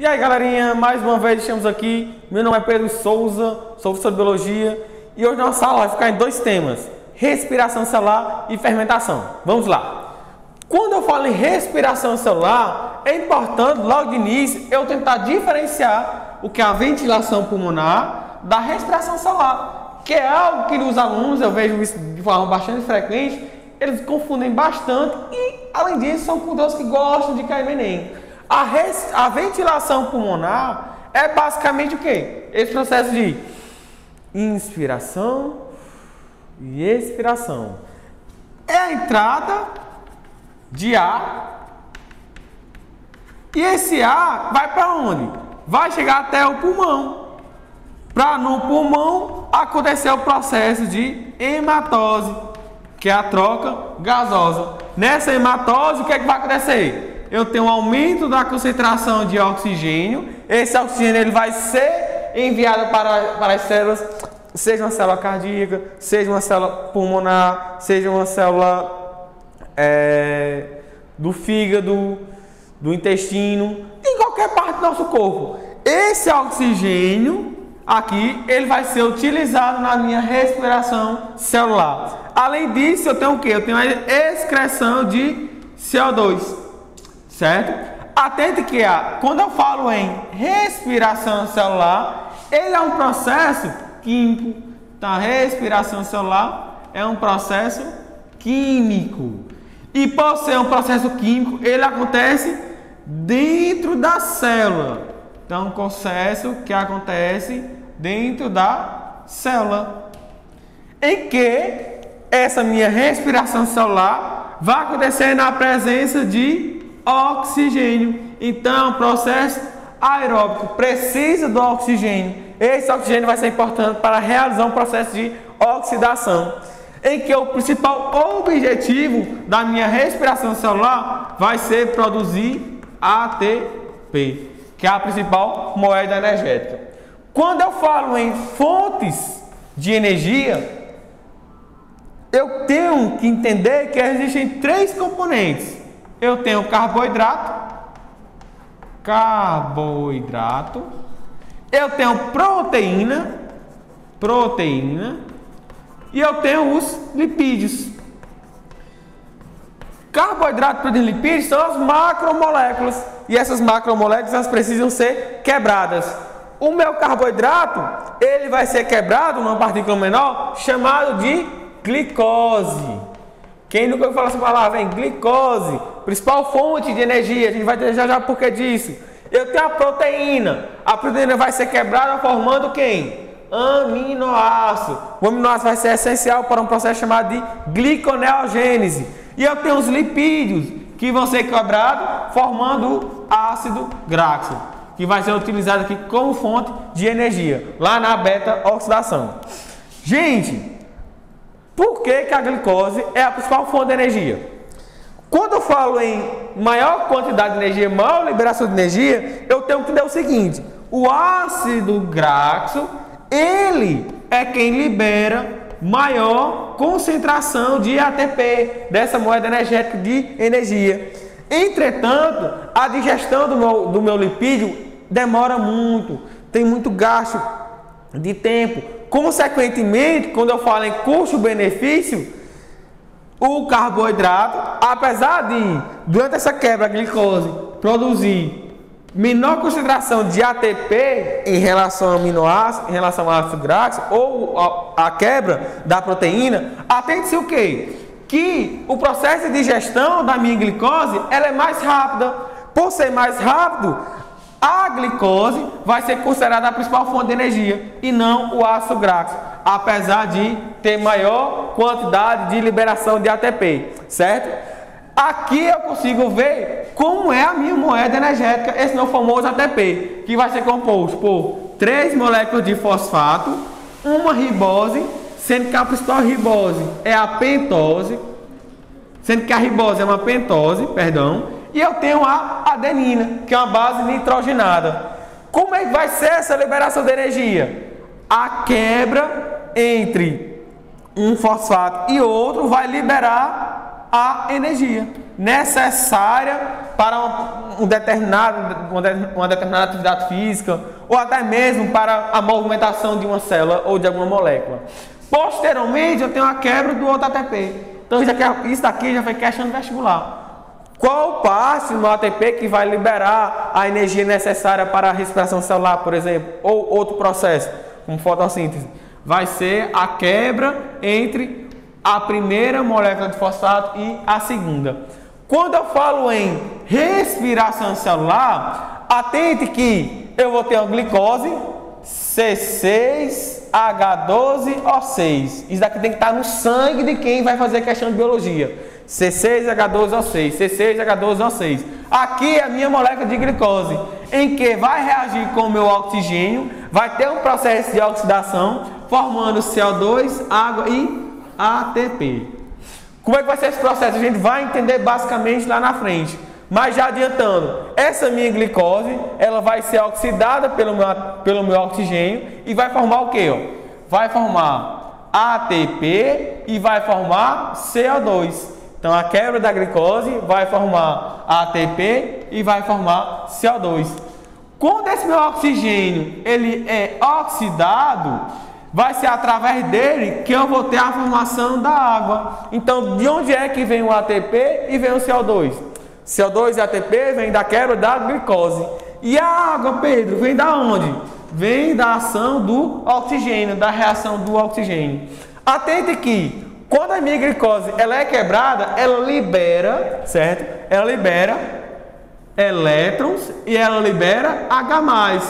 E aí galerinha, mais uma vez estamos aqui. Meu nome é Pedro Souza, sou professor de Biologia e hoje nossa aula vai ficar em dois temas: respiração celular e fermentação. Vamos lá. Quando eu falo em respiração celular, é importante logo de início eu tentar diferenciar o que é a ventilação pulmonar da respiração celular, que é algo que os alunos, eu vejo isso de forma bastante frequente, eles confundem bastante e, além disso, são curiosos que gostam de cair no Enem. A ventilação pulmonar é basicamente o quê? Esse processo de inspiração e expiração. É a entrada de ar e esse ar vai para onde? Vai chegar até o pulmão. Para no pulmão acontecer o processo de hematose, que é a troca gasosa. Nessa hematose, o que é que vai acontecer? Eu tenho um aumento da concentração de oxigênio. Esse oxigênio ele vai ser enviado para as células, seja uma célula cardíaca, seja uma célula pulmonar, seja uma célula do fígado, do intestino, em qualquer parte do nosso corpo. Esse oxigênio aqui, ele vai ser utilizado na minha respiração celular. Além disso, eu tenho o quê? Eu tenho a excreção de CO2. Certo? Atente que quando eu falo em respiração celular, ele é um processo químico. Então, a respiração celular é um processo químico. E por ser um processo químico, ele acontece dentro da célula. Então, um processo que acontece dentro da célula. Em que essa minha respiração celular vai acontecer na presença de oxigênio. Então, o processo aeróbico precisa do oxigênio. Esse oxigênio vai ser importante para realizar um processo de oxidação, em que o principal objetivo da minha respiração celular vai ser produzir ATP, que é a principal moeda energética. Quando eu falo em fontes de energia, eu tenho que entender que existem três componentes. Eu tenho carboidrato, eu tenho proteína, e eu tenho os lipídios. Carboidrato, proteína e lipídios são as macromoléculas, e essas macromoléculas elas precisam ser quebradas. O meu carboidrato, ele vai ser quebrado numa partícula menor, chamado de glicose. Quem nunca ouviu falar essa palavra, hein? Glicose, principal fonte de energia. A gente vai ter já por que disso. Eu tenho a proteína. A proteína vai ser quebrada formando quem? Aminoácido. O aminoácido vai ser essencial para um processo chamado de gliconeogênese. E eu tenho os lipídios, que vão ser quebrados formando ácido graxo, que vai ser utilizado aqui como fonte de energia, lá na beta-oxidação. Gente, por que a glicose é a principal fonte de energia? Quando eu falo em maior quantidade de energia, maior liberação de energia, eu tenho que entender o seguinte: o ácido graxo, ele é quem libera maior concentração de ATP, dessa moeda energética de energia. Entretanto, a digestão do meu lipídio demora muito, tem muito gasto de tempo. Consequentemente, quando eu falo em custo-benefício, o carboidrato, apesar de, durante essa quebra, a glicose produzir menor concentração de ATP em relação ao aminoácido, em relação ao ácido graxo, ou a quebra da proteína, atende-se o quê? Que o processo de digestão da minha glicose ela é mais rápida. Por ser mais rápido, a glicose vai ser considerada a principal fonte de energia e não o ácido graxo, apesar de ter maior quantidade de liberação de ATP, certo? Aqui eu consigo ver como é a minha moeda energética, esse meu famoso ATP, que vai ser composto por 3 moléculas de fosfato, uma ribose, sendo que a principal ribose é a pentose, e eu tenho a adenina, que é uma base nitrogenada. Como é que vai ser essa liberação de energia? A quebra entre um fosfato e outro vai liberar a energia necessária para uma determinada atividade física ou até mesmo para a movimentação de uma célula ou de alguma molécula. Posteriormente, eu tenho a quebra do outro ATP. Então, isso daqui já foi questão de vestibular. Qual parte do ATP que vai liberar a energia necessária para a respiração celular, por exemplo, ou outro processo, como fotossíntese? Vai ser a quebra entre a primeira molécula de fosfato e a segunda. Quando eu falo em respiração celular, atente que eu vou ter a glicose C6H12O6. Isso daqui tem que estar no sangue de quem vai fazer questão de biologia. C6H12O6, C6H12O6. Aqui é a minha molécula de glicose, em que vai reagir com o meu oxigênio, vai ter um processo de oxidação, formando CO2, água e ATP. Como é que vai ser esse processo? A gente vai entender basicamente lá na frente. Mas já adiantando, essa minha glicose, ela vai ser oxidada pelo meu oxigênio e vai formar o que? Vai formar ATP e vai formar CO2. Então a quebra da glicose vai formar ATP e vai formar CO2. Quando esse meu oxigênio ele é oxidado, vai ser através dele que eu vou ter a formação da água. Então, de onde é que vem o ATP e vem o CO2? CO2 e ATP vem da quebra da glicose. E a água, Pedro, vem da onde? Vem da ação do oxigênio, da reação do oxigênio. Atente que, quando a minha glicose ela é quebrada, ela libera, certo? Ela libera elétrons e ela libera H+.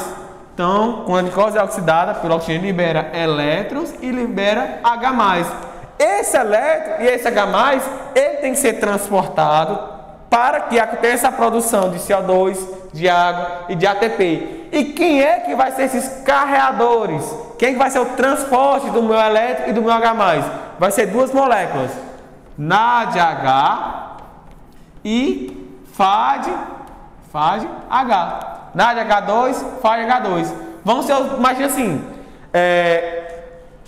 Então, quando a glicose é oxidada pelo oxigênio, libera elétrons e libera H+. Esse elétron e esse H+, ele tem que ser transportado para que aconteça a produção de CO2, de água e de ATP. E quem é que vai ser esses carreadores? Quem é que vai ser o transporte do meu elétron e do meu H+? Vai ser duas moléculas, NADH e FADH. NADH2, FADH2. Vão ser, imagina assim,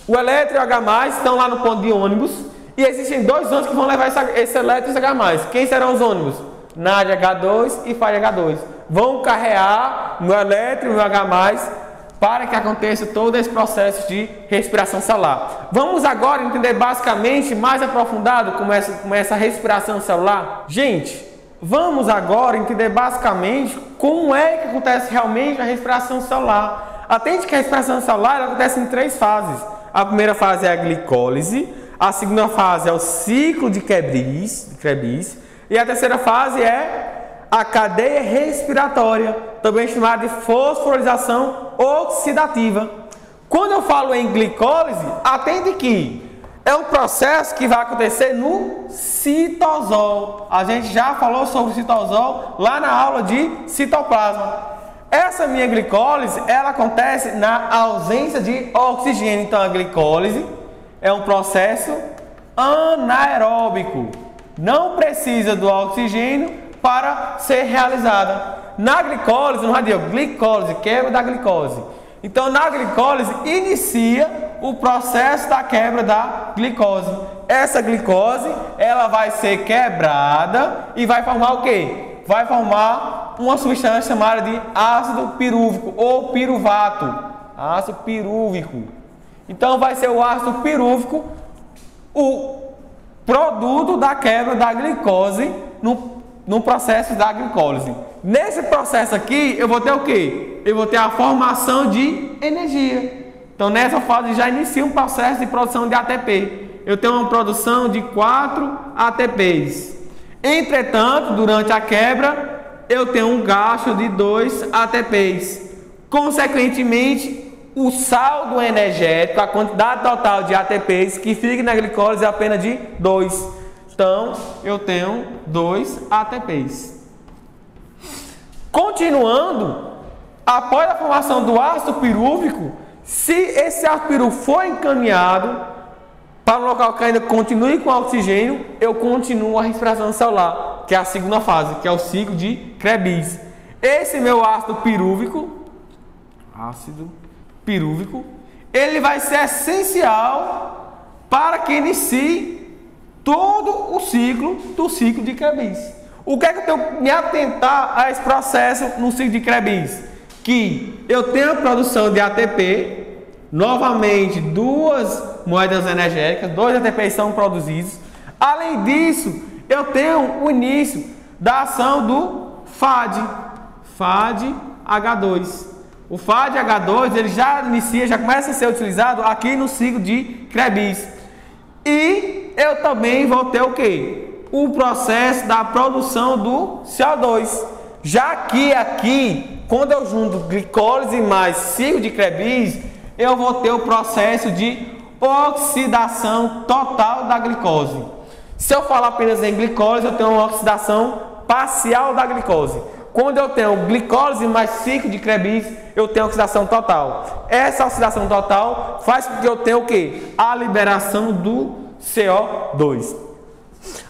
o elétron e o H+ estão lá no ponto de ônibus e existem dois ônibus que vão levar esse elétron e esse H+. Quem serão os ônibus? NADH2 e FADH2. Vão carregar meu elétron e meu H+ para que aconteça todo esse processo de respiração celular. Vamos agora entender basicamente, mais aprofundado, como essa respiração celular. Gente, vamos agora entender basicamente como é que acontece realmente a respiração celular. Atente que a respiração celular acontece em três fases. A primeira fase é a glicólise, a segunda fase é o ciclo de Krebs e a terceira fase é a cadeia respiratória, também chamada de fosforilação oxidativa. Quando eu falo em glicólise, atente que é um processo que vai acontecer no citosol. A gente já falou sobre o citosol lá na aula de citoplasma. Essa minha glicólise, ela acontece na ausência de oxigênio. Então a glicólise é um processo anaeróbico. Não precisa do oxigênio para ser realizada. Na glicólise, não adianta, glicólise, quebra da glicose. Então na glicólise inicia o processo da quebra da glicose. Essa glicose, ela vai ser quebrada e vai formar o quê? Vai formar uma substância chamada de ácido pirúvico ou piruvato. Ácido pirúvico. Então vai ser o ácido pirúvico o produto da quebra da glicose no processo da glicólise. Nesse processo aqui, eu vou ter o quê? Eu vou ter a formação de energia. Então, nessa fase já inicia um processo de produção de ATP. Eu tenho uma produção de 4 ATPs. Entretanto, durante a quebra, eu tenho um gasto de 2 ATPs. Consequentemente, o saldo energético, a quantidade total de ATPs que fica na glicólise é apenas de 2. Então, eu tenho 2 ATPs. Continuando, após a formação do ácido pirúvico, se esse ácido pirúvico for encaminhado para um local que ainda continue com oxigênio, eu continuo a respiração celular, que é a segunda fase, que é o ciclo de Krebs. Esse meu ácido pirúvico, ele vai ser essencial para que inicie todo o ciclo do ciclo de Krebs. O que é que eu tenho que me atentar a esse processo no ciclo de Krebs? Que eu tenho a produção de ATP, novamente duas moedas energéticas, 2 ATPs são produzidos. Além disso, eu tenho o início da ação do FAD-H2. O FAD-H2 ele já inicia, já começa a ser utilizado aqui no ciclo de Krebs. E eu também vou ter o quê? O processo da produção do CO2. Já que aqui, quando eu junto glicólise mais ciclo de Krebs, eu vou ter o processo de oxidação total da glicose. Se eu falar apenas em glicólise, eu tenho uma oxidação parcial da glicose. Quando eu tenho glicólise mais ciclo de Krebs, eu tenho oxidação total. Essa oxidação total faz com que eu tenha o quê? A liberação do CO2.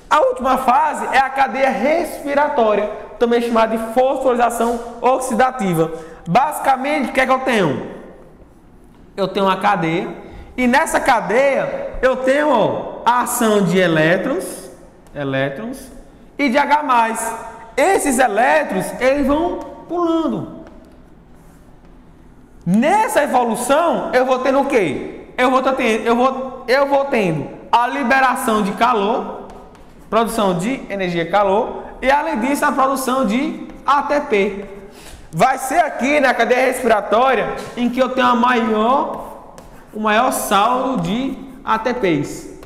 A última fase é a cadeia respiratória, também chamada de fosforilação oxidativa. Basicamente, o que é que eu tenho? Eu tenho uma cadeia, e nessa cadeia eu tenho a ação de elétrons e de H+. Esses elétrons, eles vão pulando. Nessa evolução, eu vou tendo o quê? Eu vou tendo a liberação de calor, produção de energia calor, e além disso a produção de ATP. Vai ser aqui na cadeia respiratória em que eu tenho o maior saldo de ATPs.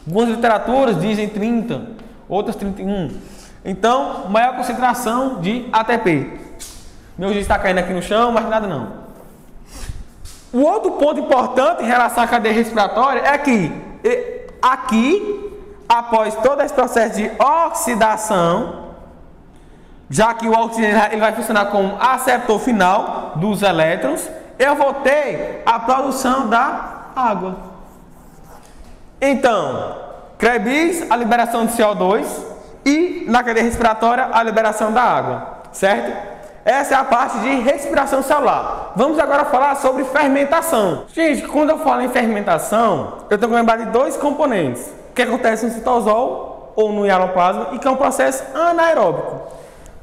Algumas literaturas dizem 30, outras 31. Então, maior concentração de ATP. Meu giz está caindo aqui no chão, mas nada não. O outro ponto importante em relação à cadeia respiratória é que aqui, após todo esse processo de oxidação, já que o oxigênio ele vai funcionar como aceptor final dos elétrons, eu vou ter a produção da água. Então, Krebs, a liberação de CO2 e na cadeia respiratória a liberação da água, certo? Essa é a parte de respiração celular. Vamos agora falar sobre fermentação. Gente, quando eu falo em fermentação, eu tenho que lembrar de 2 componentes que acontecem no citosol ou no hialoplasma e que é um processo anaeróbico.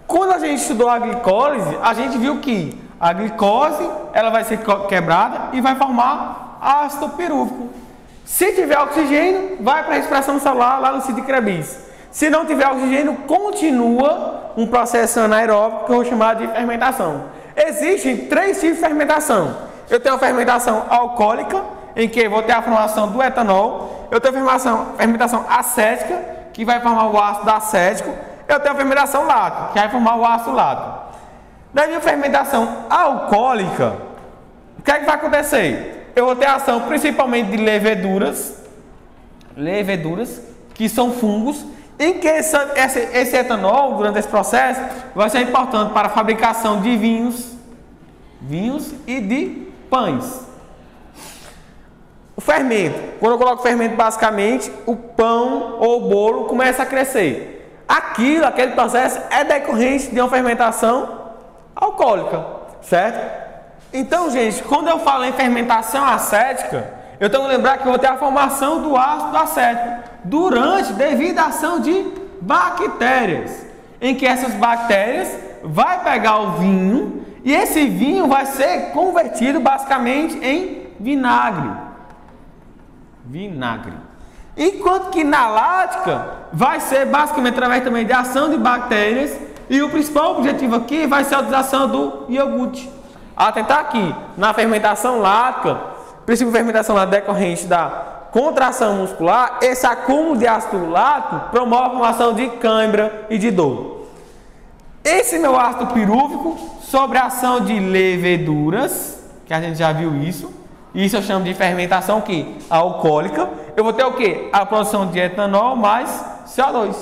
Quando a gente estudou a glicólise, a gente viu que a glicose ela vai ser quebrada e vai formar ácido pirúvico. Se tiver oxigênio, vai para a respiração celular lá no ciclo de Krebs. Se não tiver oxigênio, continua um processo anaeróbico que eu vou chamar de fermentação. Existem 3 tipos de fermentação. Eu tenho a fermentação alcoólica, em que eu vou ter a formação do etanol. Eu tenho a fermentação acética, que vai formar o ácido acético. Eu tenho a fermentação lática, que vai formar o ácido lático. Na minha fermentação alcoólica, o que é que vai acontecer? Eu vou ter a ação principalmente de leveduras, que são fungos, em que esse etanol, durante esse processo, vai ser importante para a fabricação de vinhos e de pães. O fermento, quando eu coloco fermento, basicamente, o pão ou o bolo começa a crescer. Aquele processo é decorrente de uma fermentação alcoólica, certo? Então, gente, quando eu falo em fermentação acética, eu tenho que lembrar que eu vou ter a formação do ácido acético devido à ação de bactérias, em que essas bactérias vai pegar o vinho e esse vinho vai ser convertido basicamente em vinagre. Enquanto que na lática vai ser basicamente através também de ação de bactérias e o principal objetivo aqui vai ser a utilização do iogurte. Atentar aqui, na fermentação lática, o princípio de fermentação lática decorrente da contração muscular, esse acúmulo de ácido lático promove a formação de cãibra e de dor. Esse meu ácido pirúvico, sobre a ação de leveduras, que a gente já viu isso eu chamo de fermentação que alcoólica, eu vou ter o que? A produção de etanol mais CO2.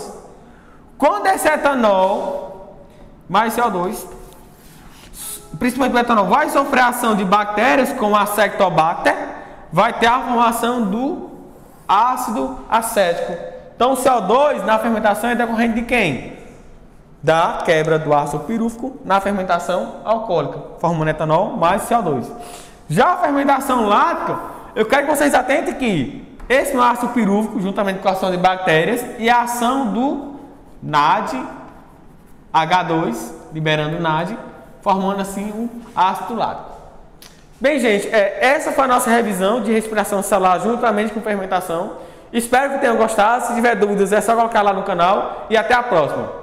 Quando esse etanol mais CO2, principalmente o etanol, vai sofrer a ação de bactérias como a Acetobacter, vai ter a formação do ácido acético. Então o CO2 na fermentação é decorrente de quem? Da quebra do ácido pirúvico na fermentação alcoólica, formando etanol mais CO2. Já a fermentação lática, eu quero que vocês atentem que esse meu ácido pirúvico, juntamente com a ação de bactérias e a ação do NAD, H2, liberando o NAD, formando assim um ácido lático. Bem, gente, essa foi a nossa revisão de respiração celular juntamente com fermentação. Espero que tenham gostado. Se tiver dúvidas, é só colocar lá no canal e até a próxima.